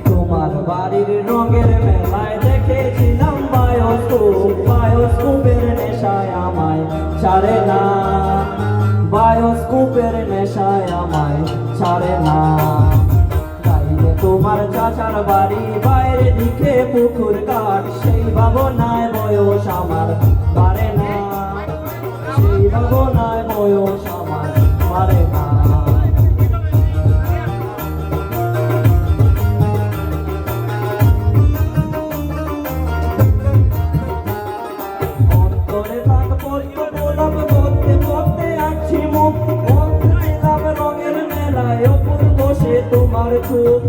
তোমার বাড়ির রঙের মেলায় দেখেছিলাম বায়োস্কোপ, বায়োস্কোপের নেশায় আমায় ছাড়ে না, বায়োস্কোপের নেশায় আমায় ছাড়ে না। তাইলে তোমার চাচার বাড়ি বাইরে দিকে পুকুর কাঠ, সেই ভাবনায় বয়স আমার পারে না, সেই ভাবনায় বয়স আমার পারে না। অন্তরে থাক পদ্ম গোলাপ পড়তে পড়তে আছি মুখ, অন্ধাইলাম রঙের মেলায় অপুর বসে তোমার চোখ।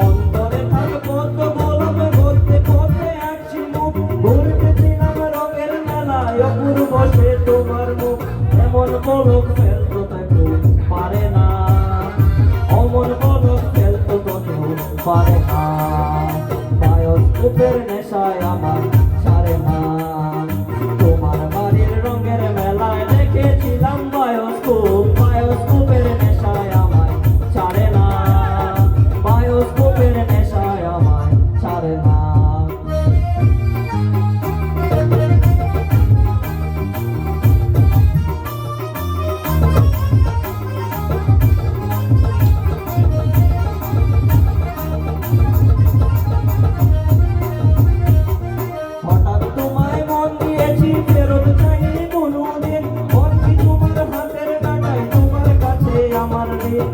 অন্তরে থাক পদ্ম গোলাপ পড়তে পড়তে আছি মুখ, ঘুরতেছিলাম রঙের মেলায় অপুর বসে তোমার মুখ। এমন পলক ফেলতো তাকে পারে না, অমন পলক ফেলতো তাকে পারে না। বায়োস্কোপের নেশায় আমার ছাড়ে না, তোমার বাড়ির রঙের মেলায় দেখেছিলাম বায়োস্কোপ, বায়োস্কোপের নেশায় আমায় ছাড়ে না, বায়োস্কোপের নেশায় আমায় ছাড়ে না। হঠাৎ তোমায় মন দিয়েছি ফেরত চাইনি কোনোদিন, মন কি তোমার হাতের কাটায় তোমার কাছে আমার ঋণ।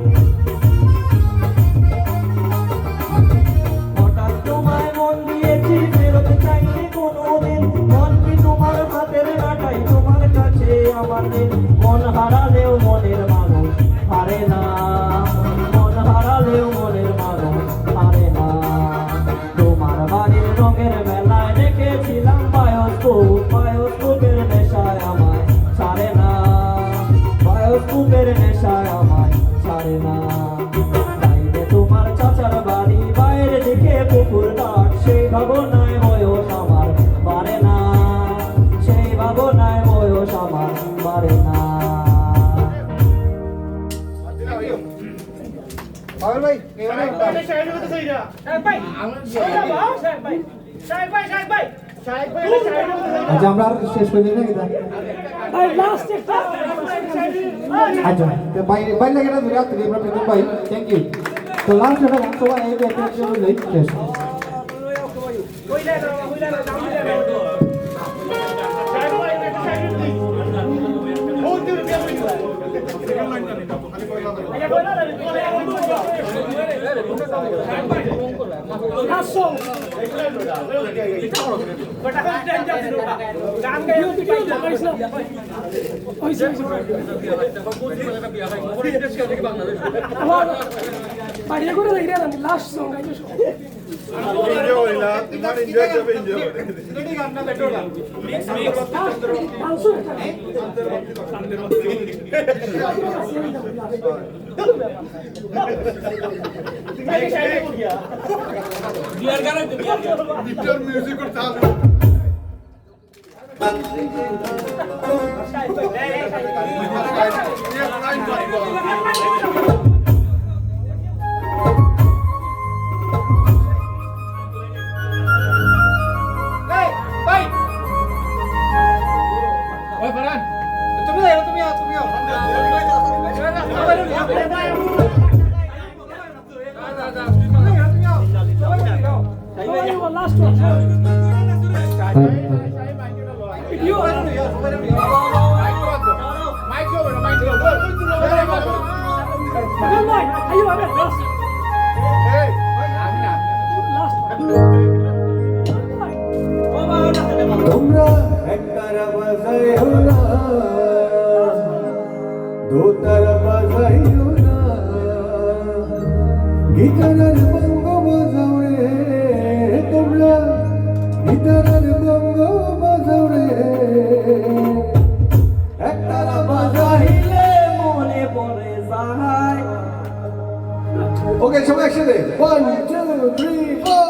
হঠাৎ তোমায় মন দিয়েছি ফেরত চাইনি কোনোদিন, মন কি তোমার হাতের কাটায় তোমার কাছে আমার ঋণ। মন হারালেও মনের মানুষ হারে না, মন হারালেও মনের মানুষ হারে না। তোমার বাড়ির রঙের মেলায় দেখেছিলাম বায়োস্কোপ, বায়োস্কোপের নেশায় আমায় ছাড়ে না, বায়োস্কোপের নেশায় আমায় ছাড়ে না। তাইলে তোমার চাচার বাড়ি বাইরে দিকে পুকুর কাঠ, সেই ভাবনায় বয়স আমার বাড়ে না, সেই ভাবনায় বয়স আমার বাড়ে না। আচ্ছা আমরা আর শেষ করে দিই না এটা। আচ্ছা তো বাইরে বাইরে গেলে ধরে রাখতে আমরা প্রথম ভাই থ্যাংক ইউ। তো লাস্ট এটা গান সবাই এই একটা লই শেষ। María con la idea de las son gallos. Last one. তোমরা একতারা বাজাইও না, দোতারা বাজাইও না, গিটারের বঙ্গ বাজাও রে, তোমরা গিটারের বঙ্গ বাজাও রে, একতারা বাজাইলে মনে পড়ে যায়। ওকে সবাই একসাথে 1 2 3 4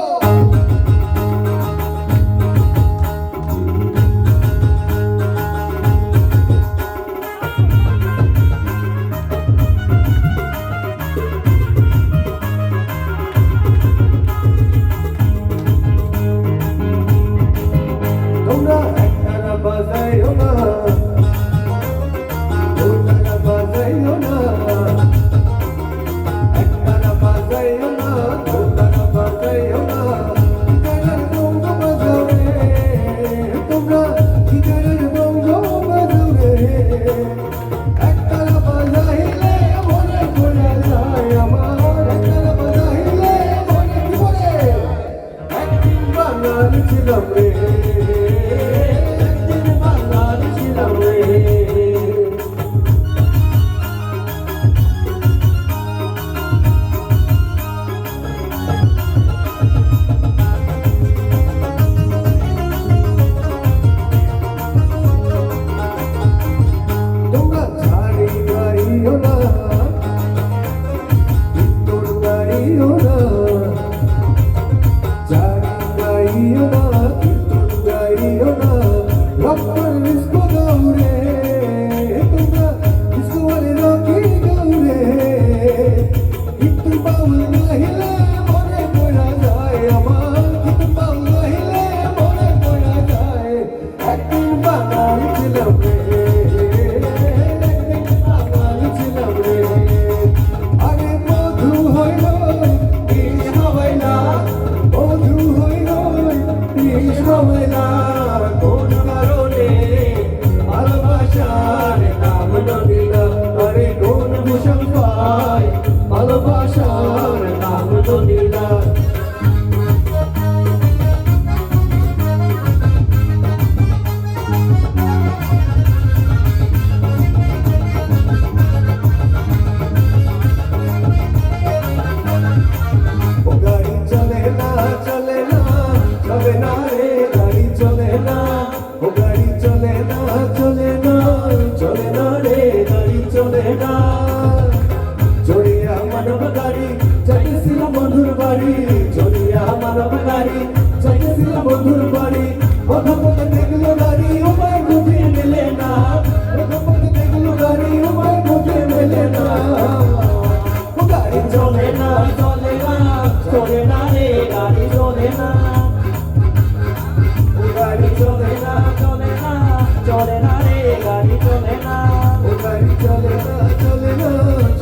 না ও গাড়ি চলে না চলে না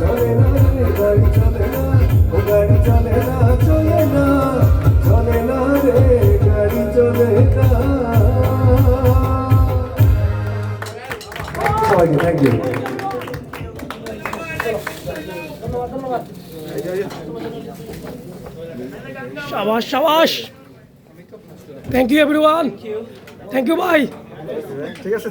চলে না রে গাড়ি চলে না ও গাড়ি চলে না চলে না চলে না রে গাড়ি চলে না সবাইকে থ্যাংক ইউ শাবাশ শাবাশ thank you everyone thank you ভাই ঠিক আছে